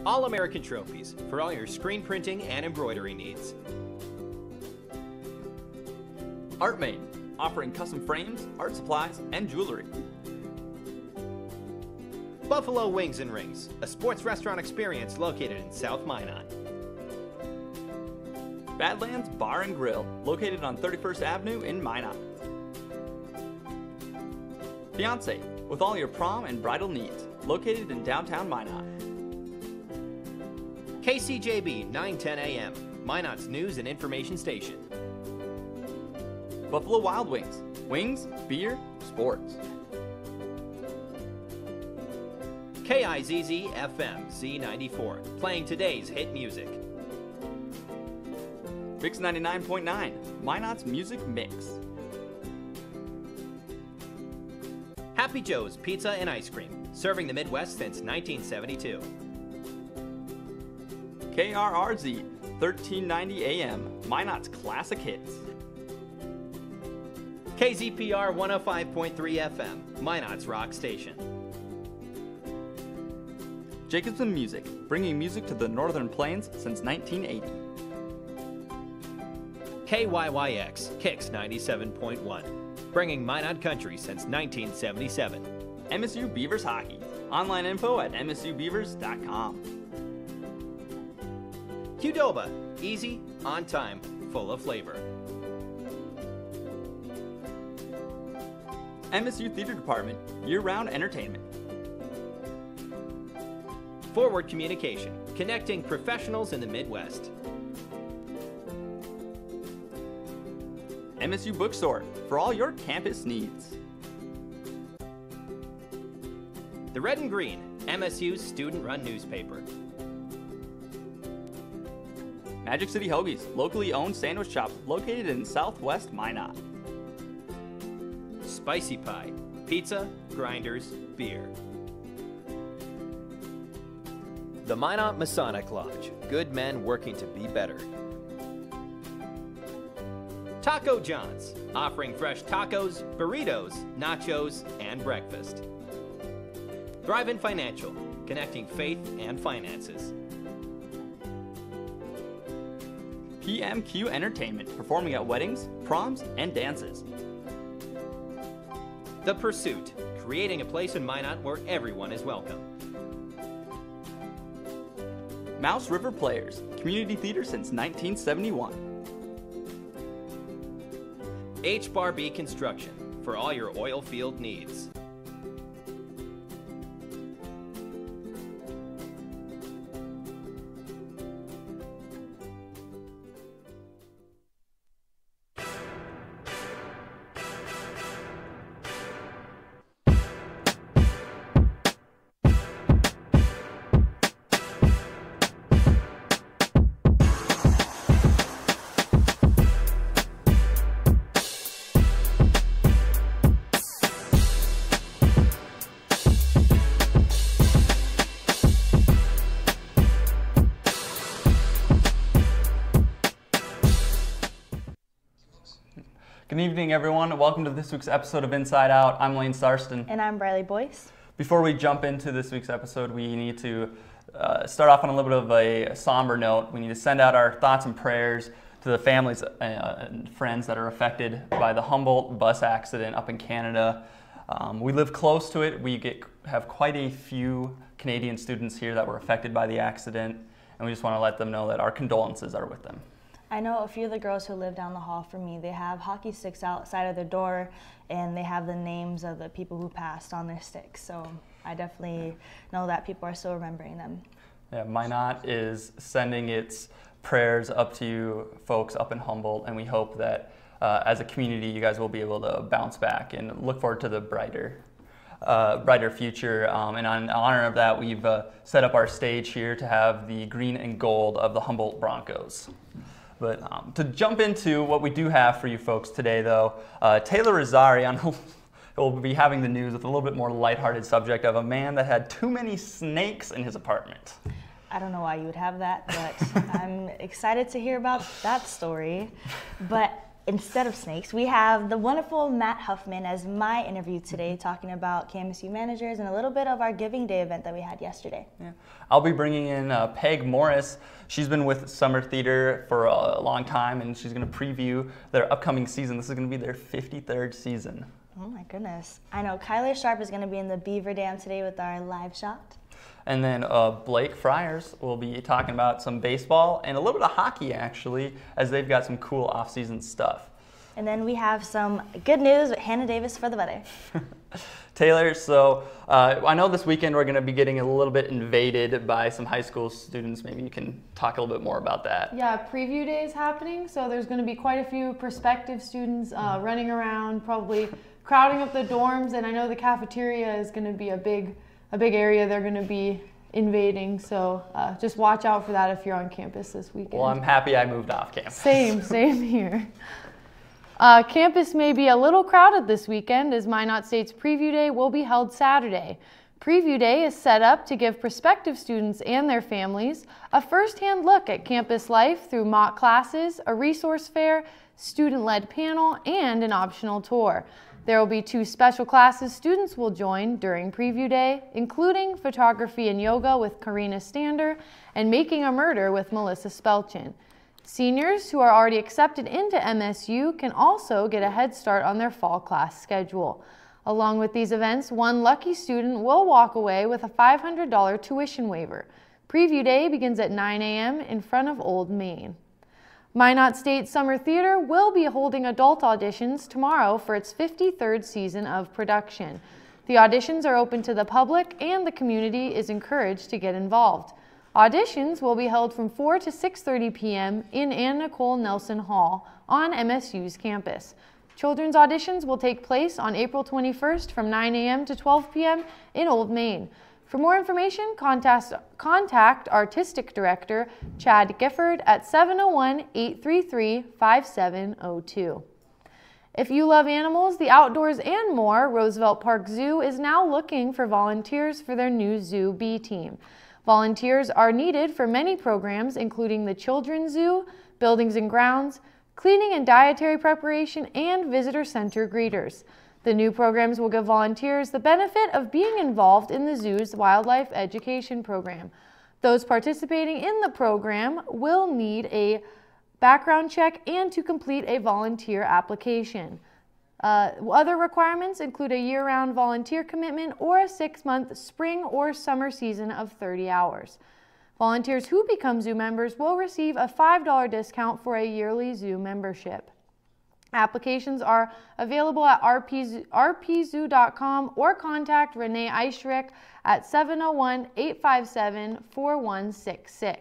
All-American Trophies for all your screen printing and embroidery needs. ArtMade, offering custom frames, art supplies, and jewelry. Buffalo Wings and Rings, a sports restaurant experience located in South Minot. Badlands Bar and Grill, located on 31st Avenue in Minot. Fiance, with all your prom and bridal needs, located in downtown Minot. KCJB 910 AM, Minot's news and information station. Buffalo Wild Wings, wings, beer, sports. KIZZ FM Z94, playing today's hit music. Fix 99.9, Minot's music mix. Happy Joe's Pizza and Ice Cream, serving the Midwest since 1972. KRRZ, 1390 AM, Minot's classic hits. KZPR 105.3 FM, Minot's rock station. Jacobson Music, bringing music to the Northern Plains since 1980. KYYX, Kicks 97.1, bringing Minot country since 1977. MSU Beavers Hockey, online info at msubeavers.com. Qdoba, easy, on time, full of flavor. MSU Theater Department, year-round entertainment. Forward Communication, connecting professionals in the Midwest. MSU Bookstore, for all your campus needs. The Red and Green, MSU's student-run newspaper. Magic City Hoagies, locally owned sandwich shop located in Southwest Minot. Spicy Pie, pizza, grinders, beer. The Minot Masonic Lodge, good men working to be better. Taco John's, offering fresh tacos, burritos, nachos, and breakfast. Thrive-In Financial, connecting faith and finances. PMQ Entertainment, performing at weddings, proms, and dances. The Pursuit, creating a place in Minot where everyone is welcome. Mouse River Players, community theater since 1971. H-Bar-B Construction, for all your oil field needs. Good evening, everyone. Welcome to this week's episode of Inside Out. I'm Lane Sarston. And I'm Briley Boyce. Before we jump into this week's episode, we need to start off on a little bit of a somber note. We need to send out our thoughts and prayers to the families and friends that are affected by the Humboldt bus accident up in Canada. We live close to it. We have quite a few Canadian students here that were affected by the accident, and we just want to let them know that our condolences are with them. I know a few of the girls who live down the hall from me, they have hockey sticks outside of their door, and they have the names of the people who passed on their sticks. So I definitely know that people are still remembering them. Yeah, Minot is sending its prayers up to you folks up in Humboldt, and we hope that as a community you guys will be able to bounce back and look forward to the brighter future. And in honor of that, we've set up our stage here to have the green and gold of the Humboldt Broncos. But to jump into what we do have for you folks today, though, Taylor Rosari will be having the news with a little bit more lighthearted subject of a man that had too many snakes in his apartment. I don't know why you would have that, but I'm excited to hear about that story. But instead of snakes, we have the wonderful Matt Huffman as my interview today, talking about KMSU managers and a little bit of our Giving Day event that we had yesterday. Yeah. I'll be bringing in Peg Morris. She's been with Summer Theater for a long time, and she's going to preview their upcoming season. This is going to be their 53rd season. Oh my goodness. I know Kyler Sharp is going to be in the Beaver Dam today with our live shot. And then Blake Friars will be talking about some baseball and a little bit of hockey, actually, as they've got some cool off-season stuff. And then we have some good news with Hannah Davis for the weather. Taylor, so I know this weekend we're going to be getting a little bit invaded by some high school students. Maybe you can talk a little bit more about that. Yeah, preview day is happening, so there's going to be quite a few prospective students running around, probably crowding up the dorms, and I know the cafeteria is going to be a big area they're going to be invading, so just watch out for that if you're on campus this weekend. Well, I'm happy I moved off campus. Same here. Campus may be a little crowded this weekend as Minot State's Preview Day will be held Saturday. Preview Day is set up to give prospective students and their families a first-hand look at campus life through mock classes, a resource fair, student-led panel, and an optional tour. There will be 2 special classes students will join during Preview Day, including Photography and Yoga with Karina Stander and Making a Murder with Melissa Spelchin. Seniors who are already accepted into MSU can also get a head start on their fall class schedule. Along with these events, one lucky student will walk away with a $500 tuition waiver. Preview Day begins at 9 a.m. in front of Old Main. Minot State Summer Theater will be holding adult auditions tomorrow for its 53rd season of production. The auditions are open to the public and the community is encouraged to get involved. Auditions will be held from 4 to 6:30 p.m. in Ann Nicole Nelson Hall on MSU's campus. Children's auditions will take place on April 21st from 9 a.m. to 12 p.m. in Old Main. For more information, contact Artistic Director Chad Gifford at 701-833-5702. If you love animals, the outdoors, and more, Roosevelt Park Zoo is now looking for volunteers for their new Zoo B team. Volunteers are needed for many programs, including the Children's Zoo, Buildings and Grounds, Cleaning and Dietary Preparation, and Visitor Center greeters. The new programs will give volunteers the benefit of being involved in the zoo's wildlife education program. Those participating in the program will need a background check and to complete a volunteer application. Other requirements include a year-round volunteer commitment or a 6-month spring or summer season of 30 hours. Volunteers who become zoo members will receive a $5 discount for a yearly zoo membership. Applications are available at rpzoo.com or contact Renee Eichrick at 701-857-4166.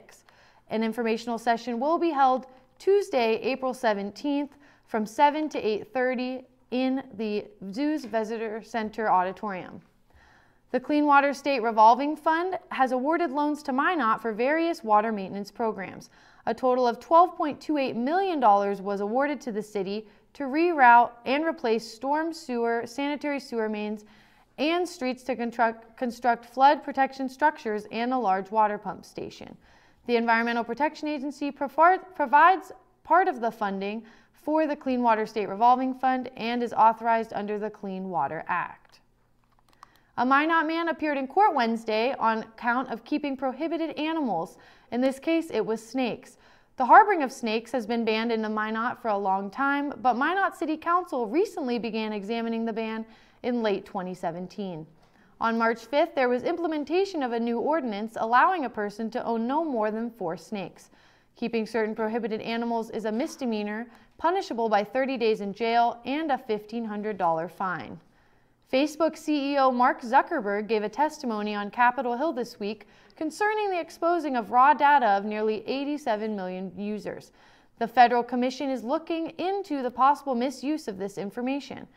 An informational session will be held Tuesday, April 17th from 7 to 8:30 in the Zoo's Visitor Center auditorium. The Clean Water State Revolving Fund has awarded loans to Minot for various water maintenance programs. A total of $12.28 million was awarded to the city to reroute and replace storm sewer, sanitary sewer mains, and streets to construct flood protection structures and a large water pump station. The Environmental Protection Agency provides part of the funding for the Clean Water State Revolving Fund and is authorized under the Clean Water Act. A Minot man appeared in court Wednesday on count of keeping prohibited animals. In this case, it was snakes. The harboring of snakes has been banned in Minot for a long time, but Minot City Council recently began examining the ban in late 2017. On March 5th, there was implementation of a new ordinance allowing a person to own no more than 4 snakes. Keeping certain prohibited animals is a misdemeanor, punishable by 30 days in jail and a $1,500 fine. Facebook CEO Mark Zuckerberg gave a testimony on Capitol Hill this week concerning the exposing of raw data of nearly 87 million users. The Federal Commission is looking into the possible misuse of this information.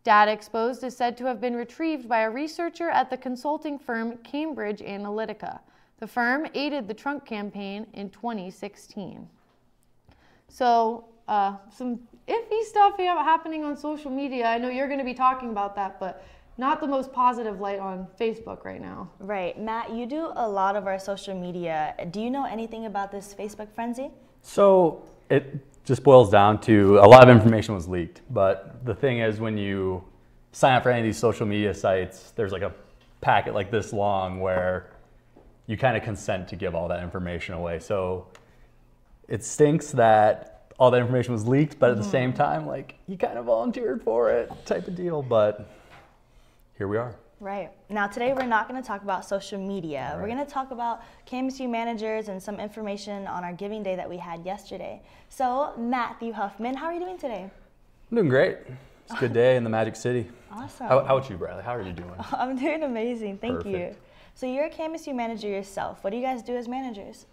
Data exposed is said to have been retrieved by a researcher at the consulting firm Cambridge Analytica. The firm aided the Trump campaign in 2016. So, some iffy stuff happening on social media. I know you're going to be talking about that, but not the most positive light on Facebook right now. Right. Matt, you do a lot of our social media. Do you know anything about this Facebook frenzy? So just boils down to a lot of information was leaked. But the thing is, when you sign up for any of these social media sites, there's like a packet like this long where you kind of consent to give all that information away. So it stinks that all that information was leaked, but at the same time, like, you kind of volunteered for it type of deal. But here we are. Right. Now today we're not going to talk about social media. Right. We're going to talk about KMSU managers and some information on our giving day that we had yesterday. So Matthew Huffman, how are you doing today? I'm doing great. It's a good day in the Magic City. Awesome. How about you, Bradley? How are you doing? I'm doing amazing. Thank you. Perfect. So you're a KMSU manager yourself. What do you guys do as managers?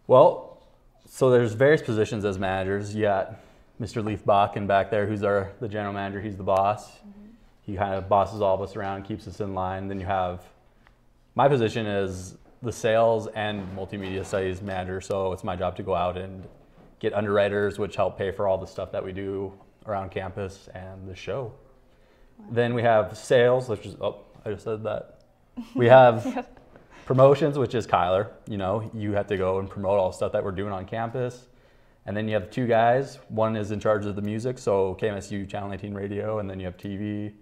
Well, so there's various positions as managers. You got Mr. Leaf Bakken back there, who's the general manager. He's the boss. He kind of bosses all of us around, keeps us in line. Then you have, my position is the sales and multimedia studies manager. So it's my job to go out and get underwriters, which help pay for all the stuff that we do around campus and the show. Wow. Then we have sales, which is, oh, I just said that. We have promotions, which is Kyler. You know, you have to go and promote all the stuff that we're doing on campus. And then you have two guys. One is in charge of the music, so KMSU Channel 19 radio, and then you have TV,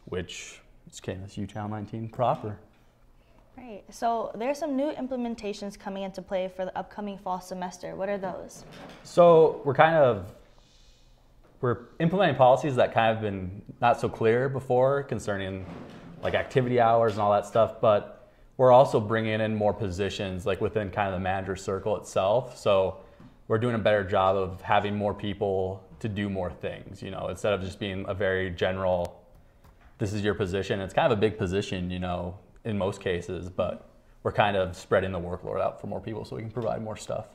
which is KMSU Channel 19 proper. Right. So there's some new implementations coming into play for the upcoming fall semester. What are those? So we're implementing policies that kind of been not so clear before concerning like activity hours and all that stuff, but we're also bringing in more positions like within kind of the manager circle itself. So we're doing a better job of having more people to do more things, you know, instead of just being a very general, this is your position. It's kind of a big position, you know, in most cases, but we're kind of spreading the workload out for more people so we can provide more stuff.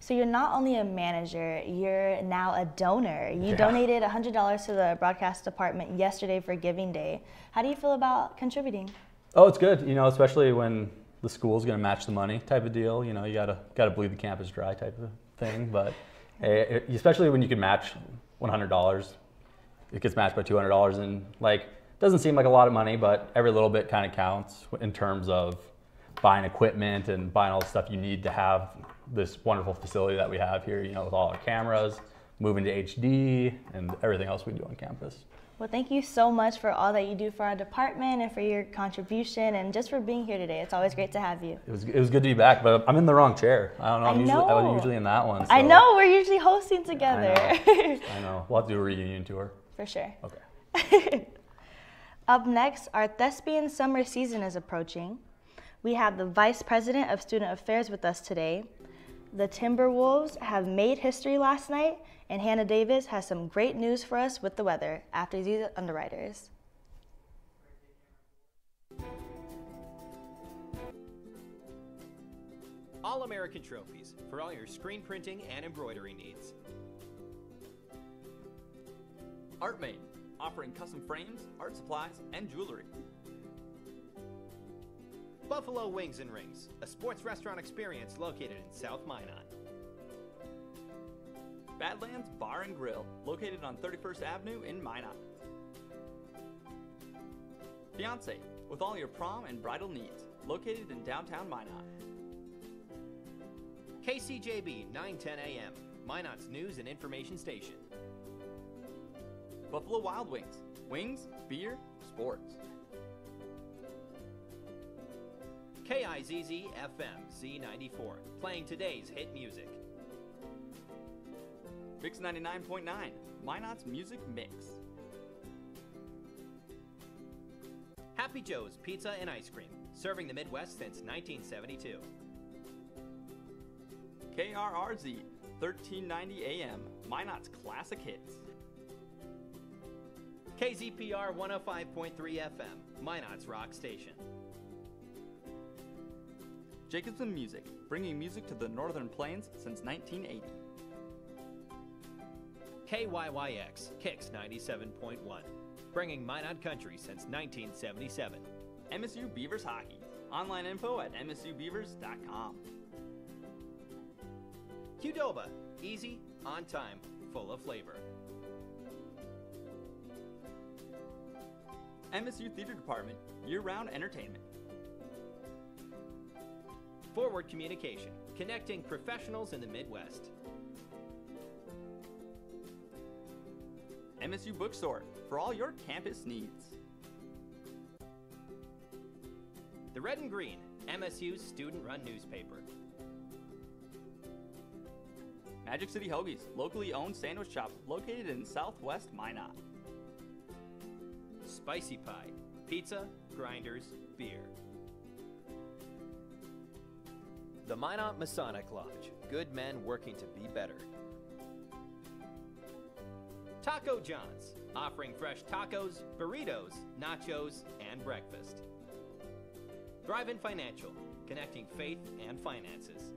So you're not only a manager, you're now a donor. You donated $100 to the broadcast department yesterday for Giving Day. How do you feel about contributing? Oh, it's good, you know, especially when the school's gonna match the money type of deal. You know, you gotta bleed the campus dry type of thing, but hey, especially when you can match $100, it gets matched by $200, and like, doesn't seem like a lot of money, but every little bit kind of counts in terms of buying equipment and buying all the stuff you need to have this wonderful facility that we have here, you know, with all our cameras, moving to HD, and everything else we do on campus. Well, thank you so much for all that you do for our department and for your contribution and just for being here today. It's always great to have you. It was good to be back, but I'm in the wrong chair. I don't know. I was usually in that one. So. I know. We're usually hosting together. I know. We'll have to do a reunion tour. For sure. Okay. Up next, our thespian summer season is approaching. We have the Vice President of Student Affairs with us today. The Timberwolves have made history last night, and Hannah Davis has some great news for us with the weather after these underwriters. All-American trophies for all your screen printing and embroidery needs. ArtMaid, offering custom frames, art supplies, and jewelry. Buffalo Wings and Rings, a sports restaurant experience located in South Minot. Badlands Bar and Grill, located on 31st Avenue in Minot. Fiancé, with all your prom and bridal needs, located in downtown Minot. KCJB 910 AM, Minot's news and information station. Buffalo Wild Wings, wings, beer, sports. KIZZ FM Z94, playing today's hit music. Mix 99.9, Minot's music mix. Happy Joe's Pizza and Ice Cream, serving the Midwest since 1972. KRRZ 1390 AM, Minot's classic hits. KZPR 105.3 FM, Minot's rock station. Jacobson Music, bringing music to the Northern Plains since 1980. KYYX, Kicks 97.1, bringing Minot country since 1977. MSU Beavers Hockey, online info at msubeavers.com. Qdoba, easy, on time, full of flavor. MSU Theater Department, year-round entertainment. Forward Communication, connecting professionals in the Midwest. MSU Bookstore for all your campus needs. The Red and Green, MSU's student-run newspaper. Magic City Hoagies, locally owned sandwich shop located in Southwest Minot. Spicy Pie, pizza, grinders, beer. The Minot Masonic Lodge, good men working to be better. Taco John's, offering fresh tacos, burritos, nachos, and breakfast. Drive-In Financial, connecting faith and finances.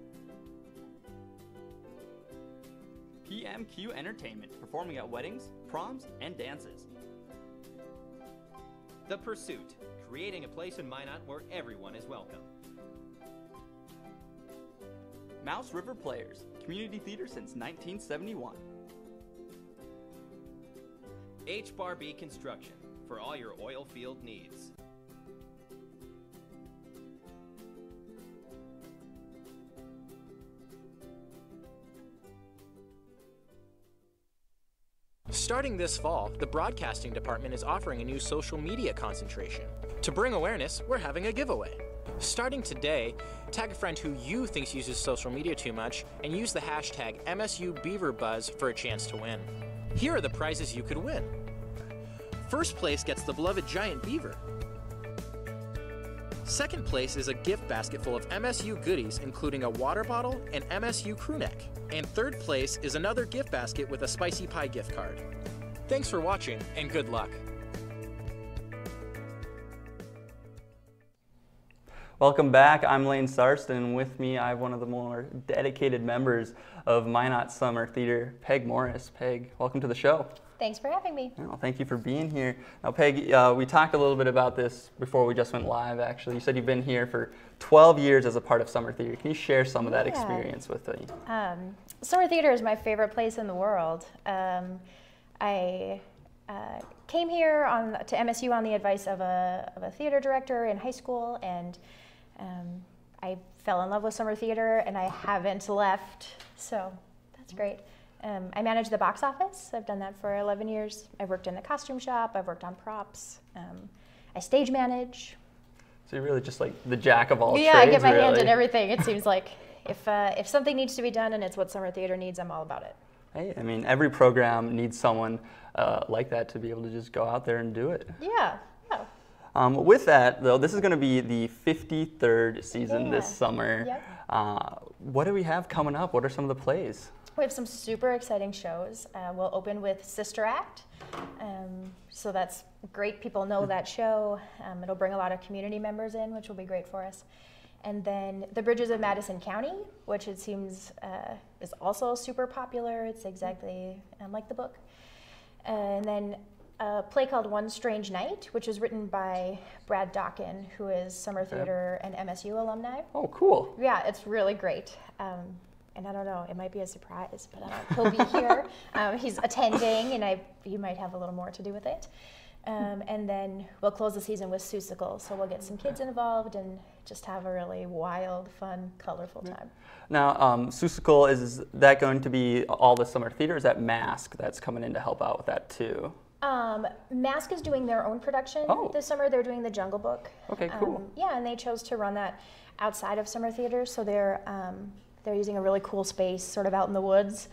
PMQ Entertainment, performing at weddings, proms, and dances. The Pursuit, creating a place in Minot where everyone is welcome. Mouse River Players, community theater since 1971. H-Bar B Construction, for all your oil field needs. Starting this fall, the broadcasting department is offering a new social media concentration. To bring awareness, we're having a giveaway. Starting today, tag a friend who you think uses social media too much and use the hashtag MSUBeaverBuzz for a chance to win. Here are the prizes you could win. First place gets the beloved giant beaver. Second place is a gift basket full of MSU goodies, including a water bottle and MSU crew neck. And third place is another gift basket with a Spicy Pie gift card. Thanks for watching, and good luck. Welcome back. I'm Lane Sarston, and with me I have one of the more dedicated members of Minot Summer Theater, Peg Morris. Peg, welcome to the show. Thanks for having me. Well, thank you for being here. Now, Peg, we talked a little bit about this before we just went live, actually. You said you've been here for 12 years as a part of Summer Theater. Can you share some of that experience with me? Summer Theater is my favorite place in the world. I came here to MSU on the advice of a theater director in high school, and I fell in love with Summer Theater, and I haven't left, so that's great. I manage the box office. I've done that for 11 years. I've worked in the costume shop. I've worked on props. I stage manage. So you're really just like the jack of all trades, yeah, I get my really. hand in everything, it seems like. If something needs to be done and it's what Summer Theater needs, I'm all about it. Hey, I mean, every program needs someone like that to be able to just go out there and do it. Yeah. With that, though, this is going to be the 53rd season this summer. Yep. What do we have coming up? What are some of the plays? We have some super exciting shows. We'll open with Sister Act. So that's great. People know that show. It'll bring a lot of community members in, which will be great for us. And then The Bridges of Madison County, which it seems is also super popular. It's exactly like the book. And then a play called One Strange Night, which was written by Brad Dawkin, who is Summer Theater and MSU alumni. Oh, cool. Yeah, it's really great. And I don't know, it might be a surprise, but he'll be here. He's attending, and he might have a little more to do with it. And then we'll close the season with Seussical, so we'll get some kids involved and just have a really wild, fun, colorful time. Now, Seussical, is that going to be all the Summer Theater? Is that Mask that's coming in to help out with that too? Mask is doing their own production this summer. They're doing the Jungle Book. Okay, cool. Yeah, and they chose to run that outside of Summer Theater, so they're using a really cool space sort of out in the woods,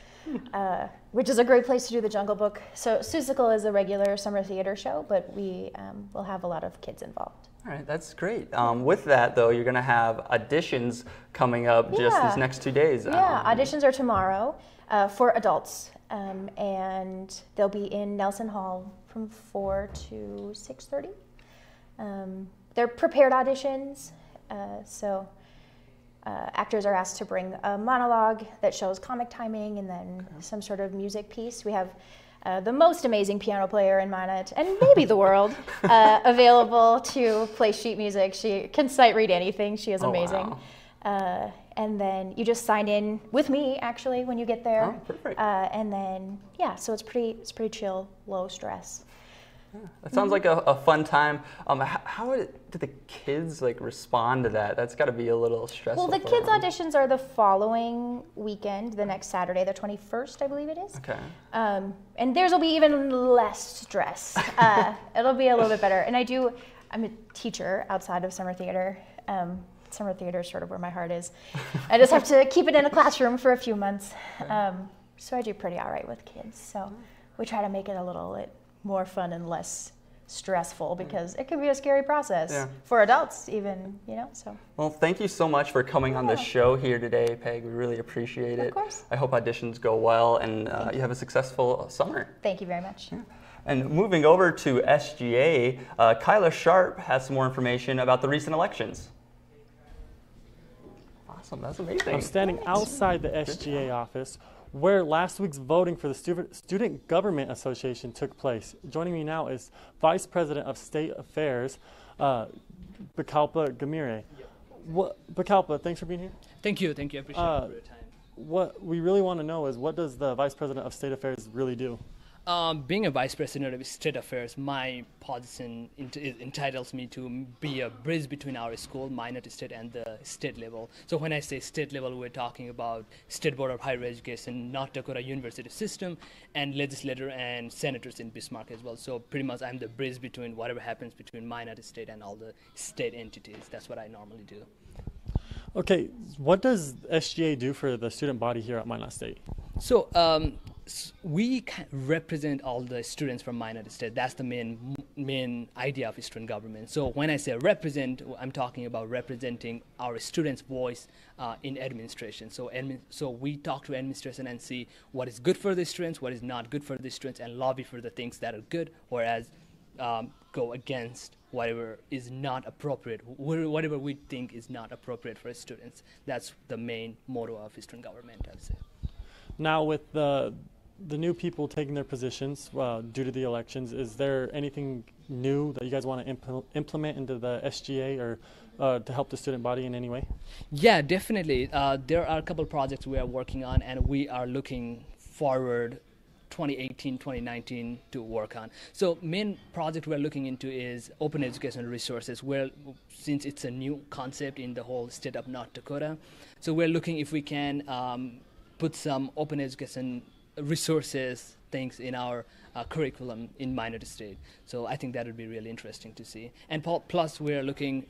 which is a great place to do the Jungle Book. So Seussical is a regular Summer Theater show, but we will have a lot of kids involved. All right, that's great. With that, though, you're going to have auditions coming up just these next 2 days. Yeah, auditions are tomorrow for adults, and they'll be in Nelson Hall from 4 to 6:30. They're prepared auditions, so actors are asked to bring a monologue that shows comic timing and then some sort of music piece. We have the most amazing piano player in Minot, and maybe the world, available to play sheet music. She can sight read anything. She is amazing. Wow. And then you just sign in with me, actually, when you get there. Oh, perfect. And then, yeah, so it's pretty chill, low stress. That sounds like a fun time. How did the kids like respond to that? That's got to be a little stressful. Well, the for kids' them. auditions are the following weekend, the next Saturday, the 21st, I believe it is. Okay. And theirs will be even less stress. It'll be a little bit better. And I'm a teacher outside of summer theater. Summer theater is sort of where my heart is. I just have to keep it in a classroom for a few months. So I do pretty all right with kids. So we try to make it a little bit more fun and less stressful because it can be a scary process for adults even, so. Well, thank you so much for coming on the show here today, Peg. We really appreciate it. Of course. I hope auditions go well and you have a successful summer. Thank you very much. Yeah. And moving over to SGA, Kyla Sharp has some more information about the recent elections. Awesome, that's amazing. I'm standing outside the SGA office where last week's voting for the Student Government Association took place. Joining me now is Vice President of State Affairs, Bikalpa Gamire. Bikalpa, thanks for being here. Thank you. I appreciate it for your time. What we really want to know is, what does the Vice President of State Affairs really do? Being a Vice President of State Affairs, my position entitles me to be a bridge between our school, Minot State, and the state level. So when I say state level, we're talking about State Board of Higher Education, North Dakota University System, and legislator and senators in Bismarck as well. So pretty much I'm the bridge between whatever happens between Minot State and all the state entities. That's what I normally do. Okay, what does SGA do for the student body here at Minot State? So we represent all the students from Minot State. That's the main idea of student government. So when I say represent, I'm talking about representing our students' voice in administration. So we talk to administration and see what is good for the students, what is not good for the students, and lobby for the things that are good, whereas go against whatever is not appropriate, whatever we think is not appropriate for students. That's the main motto of student government, I'd say. Now, with the new people taking their positions due to the elections, is there anything new that you guys want to implement into the SGA or to help the student body in any way? Yeah, definitely. There are a couple projects we are working on, and we are looking forward 2018, 2019 to work on. So main project we're looking into is open educational resources, where since it's a new concept in the whole state of North Dakota, so we're looking if we can put some open education resources things in our curriculum in Minot State. So I think that would be really interesting to see. And plus we're looking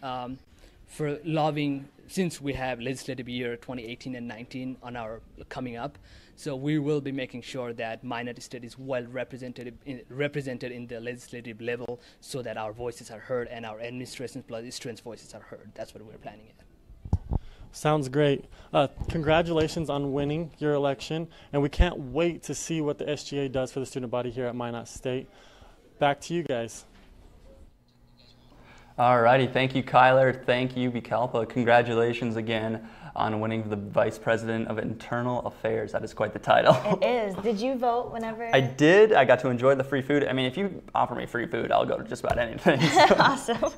for lobbying, since we have legislative year 2018 and 19 on our coming up. So we will be making sure that Minot State is well represented in the legislative level so that our voices are heard and our administration plus students' voices are heard. That's what we're planning at. Sounds great. Congratulations on winning your election, and we can't wait to see what the SGA does for the student body here at Minot State. Back to you guys. Alrighty, thank you, Kyler. Thank you, Bikalpa. Congratulations again on winning the Vice President of Internal Affairs. That is quite the title. It is. Did you vote whenever? I did. I got to enjoy the free food. I mean, if you offer me free food, I'll go to just about anything. So. Awesome.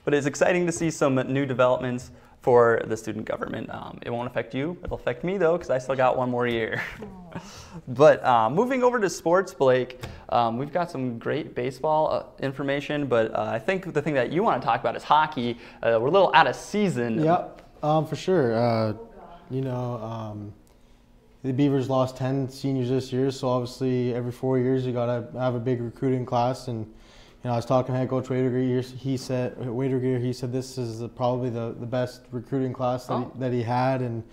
But it's exciting to see some new developments for the student government. It won't affect you. It'll affect me, though, because I still got one more year. But moving over to sports, Blake, we've got some great baseball information, but I think the thing that you want to talk about is hockey. We're a little out of season. Yep, for sure. The Beavers lost 10 seniors this year, so obviously every 4 years you got to have a big recruiting class. And I was talking to head coach Wadergear. He said this is probably the best recruiting class that he had, and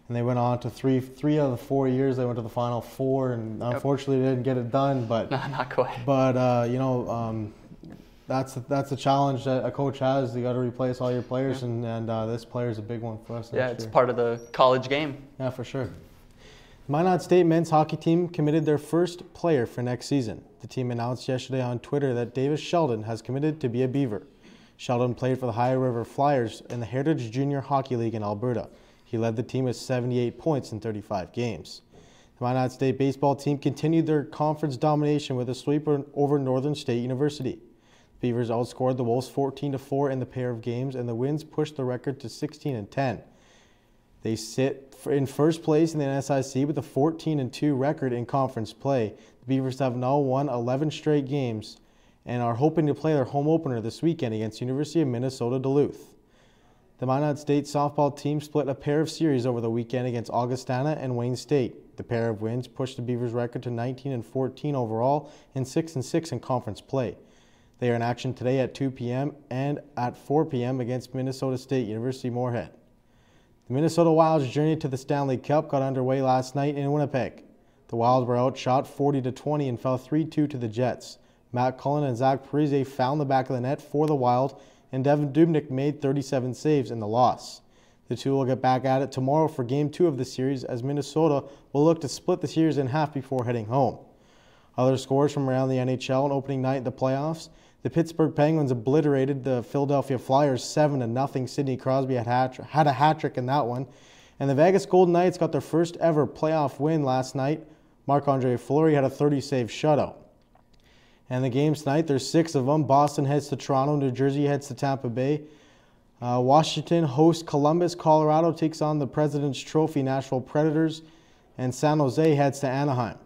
they went on to three out of the 4 years they went to the Final Four, and unfortunately they didn't get it done. But not quite. But that's the challenge that a coach has. You got to replace all your players, and this player is a big one for us. Yeah, it's part of the college game. Yeah, for sure. Minot State men's hockey team committed their first player for next season. The team announced yesterday on Twitter that Davis Sheldon has committed to be a Beaver. Sheldon played for the High River Flyers in the Heritage Junior Hockey League in Alberta. He led the team with 78 points in 35 games. The Minot State baseball team continued their conference domination with a sweep over Northern State University. The Beavers outscored the Wolves 14-4 in the pair of games, and the wins pushed the record to 16-10. They sit in first place in the NSIC with a 14-2 record in conference play. The Beavers have now won 11 straight games and are hoping to play their home opener this weekend against University of Minnesota Duluth. The Minot State softball team split a pair of series over the weekend against Augustana and Wayne State. The pair of wins pushed the Beavers' record to 19-14 overall and 6-6 in conference play. They are in action today at 2 p.m. and at 4 p.m. against Minnesota State University Moorhead. The Minnesota Wild's journey to the Stanley Cup got underway last night in Winnipeg. The Wild were outshot 40-20 and fell 3-2 to the Jets. Matt Cullen and Zach Parise found the back of the net for the Wild, and Devin Dubnyk made 37 saves in the loss. The two will get back at it tomorrow for Game 2 of the series, as Minnesota will look to split the series in half before heading home. Other scores from around the NHL on opening night in the playoffs: the Pittsburgh Penguins obliterated the Philadelphia Flyers 7-0. Sidney Crosby had a hat-trick in that one. And the Vegas Golden Knights got their first ever playoff win last night. Marc-Andre Fleury had a 30-save shutout. And the games tonight, there's 6 of them. Boston heads to Toronto. New Jersey heads to Tampa Bay. Washington hosts Columbus. Colorado takes on the President's Trophy Nashville Predators. And San Jose heads to Anaheim.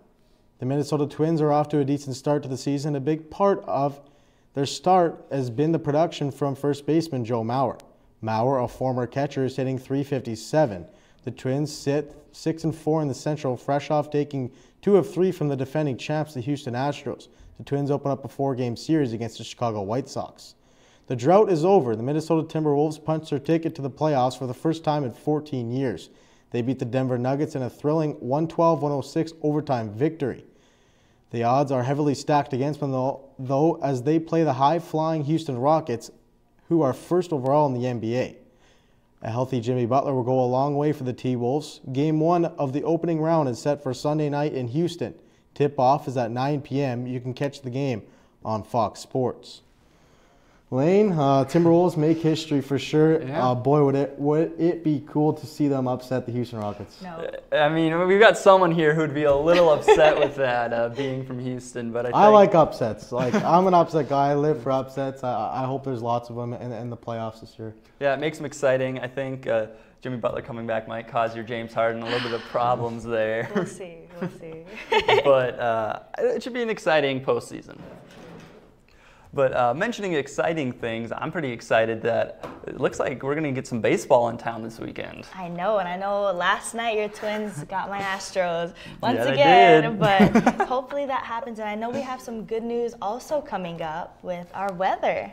The Minnesota Twins are off to a decent start to the season. A big part of their start has been the production from first baseman Joe Mauer. Mauer, a former catcher, is hitting .357. The Twins sit 6-4 in the Central, fresh off taking 2 of 3 from the defending champs, the Houston Astros. The Twins open up a 4-game series against the Chicago White Sox. The drought is over. The Minnesota Timberwolves punched their ticket to the playoffs for the first time in 14 years. They beat the Denver Nuggets in a thrilling 112-106 overtime victory. The odds are heavily stacked against them, though, as they play the high-flying Houston Rockets, who are first overall in the NBA. A healthy Jimmy Butler will go a long way for the T-Wolves. Game 1 of the opening round is set for Sunday night in Houston. Tip-off is at 9 p.m. You can catch the game on Fox Sports. Lane, Timberwolves make history for sure. Yeah. Boy, would it be cool to see them upset the Houston Rockets. No. I mean, we've got someone here who'd be a little upset with that, being from Houston. But I like upsets. Like, I'm an upset guy. I live for upsets. I hope there's lots of them in the playoffs this year. Yeah, it makes them exciting. I think Jimmy Butler coming back might cause your James Harden a little bit of problems there. We'll see. We'll see. But it should be an exciting postseason. But mentioning exciting things, I'm pretty excited that it looks like we're going to get some baseball in town this weekend. I know, and I know last night your Twins got my Astros once Yeah, they again, did. but hopefully that happens. And I know we have some good news also coming up with our weather.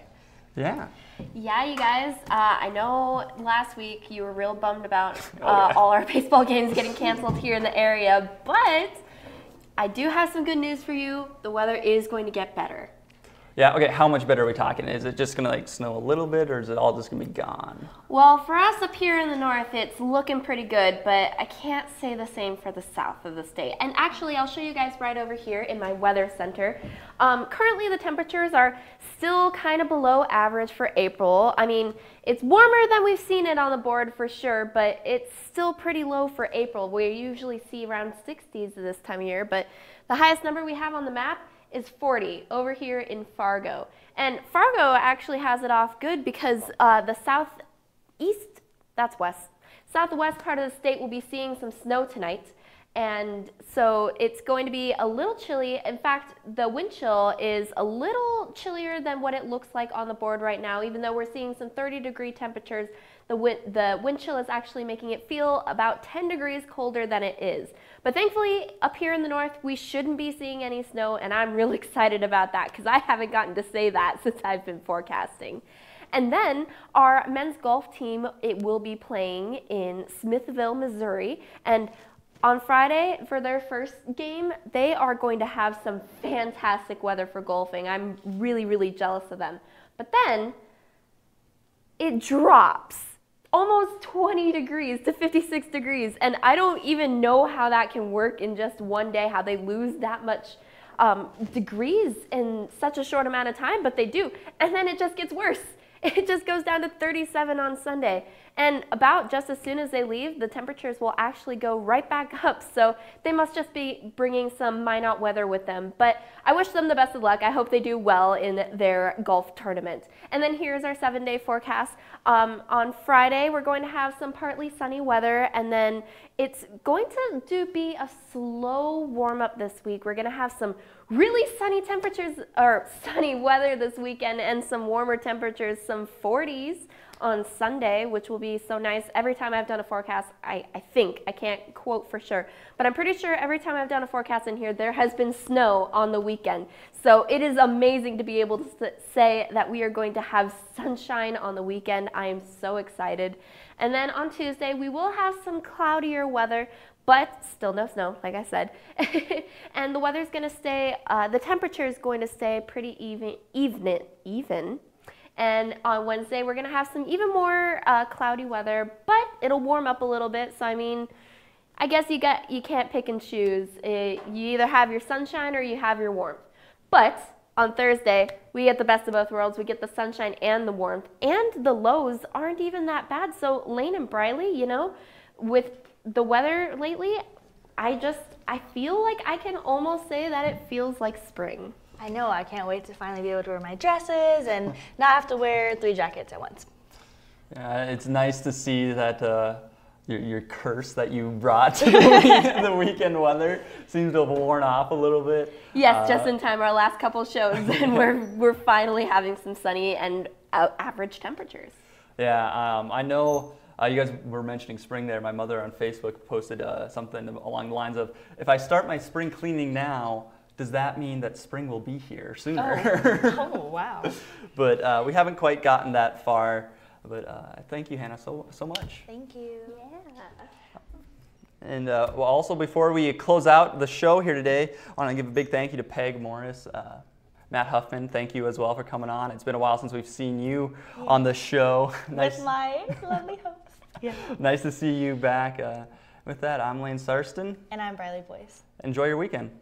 Yeah. Yeah, you guys, I know last week you were real bummed about all our baseball games getting canceled here in the area, but I do have some good news for you. The weather is going to get better. Yeah, okay, how much better are we talking? Is it just going to snow a little bit, or is it all just going to be gone? Well, for us up here in the north, it's looking pretty good, but I can't say the same for the south of the state. And actually, I'll show you guys right over here in my weather center. Currently, the temperatures are still kind of below average for April. I mean, it's warmer than we've seen it on the board for sure, but it's still pretty low for April. We usually see around 60s this time of year, but the highest number we have on the map is 40 over here in Fargo. And Fargo actually has it off good because the southwest part of the state will be seeing some snow tonight. And so it's going to be a little chilly. In fact, the wind chill is a little chillier than what it looks like on the board right now. Even though we're seeing some 30-degree temperatures, the wind chill is actually making it feel about 10 degrees colder than it is. But thankfully, up here in the north, we shouldn't be seeing any snow, and I'm really excited about that because I haven't gotten to say that since I've been forecasting. And then our men's golf team, it will be playing in Smithville, Missouri, and on Friday, for their first game, they are going to have some fantastic weather for golfing. I'm really, really jealous of them. But then it drops almost 20 degrees to 56 degrees. And I don't even know how that can work in just one day, how they lose that much degrees in such a short amount of time, but they do. And then it just gets worse. It just goes down to 37 on Sunday. And about just as soon as they leave, the temperatures will actually go right back up. So they must just be bringing some Minot weather with them. But I wish them the best of luck. I hope they do well in their golf tournament. And then here's our 7-day forecast. On Friday, we're going to have some partly sunny weather. And then It's going to be a slow warm up this week. We're going to have some really sunny temperatures or sunny weather this weekend and some warmer temperatures, some 40s on Sunday, which will be so nice. Every time I've done a forecast, I think, I can't quote for sure, but I'm pretty sure every time I've done a forecast in here, there has been snow on the weekend. So it is amazing to be able to say that we are going to have sunshine on the weekend. I am so excited. And then on Tuesday, we will have some cloudier weather, but still no snow, like I said. And the weather's going to stay, the temperature is going to stay pretty even. And on Wednesday, we're going to have some even more cloudy weather, but it'll warm up a little bit. So, I mean, I guess you can't pick and choose. You either have your sunshine or you have your warmth. But on Thursday, we get the best of both worlds. We get the sunshine and the warmth, and the lows aren't even that bad. So Lane and Briley, you know, with the weather lately, I feel like I can almost say that it feels like spring. I know, I can't wait to finally be able to wear my dresses and not have to wear 3 jackets at once. Yeah, it's nice to see that your curse that you brought to the weekend weather seems to have worn off a little bit. Yes, just in time, our last couple shows, and we're finally having some sunny and average temperatures. Yeah, I know you guys were mentioning spring there. My mother on Facebook posted something along the lines of, if I start my spring cleaning now, does that mean that spring will be here sooner? Oh wow. But we haven't quite gotten that far. But thank you, Hannah, so much. Thank you. Yeah. And well, also before we close out the show here today, I want to give a big thank you to Peg Morris. Matt Huffman, thank you as well for coming on. It's been a while since we've seen you on the show. Nice. With my lovely host. Yeah. Nice to see you back. With that, I'm Lane Sarston. And I'm Briley Boyce. Enjoy your weekend.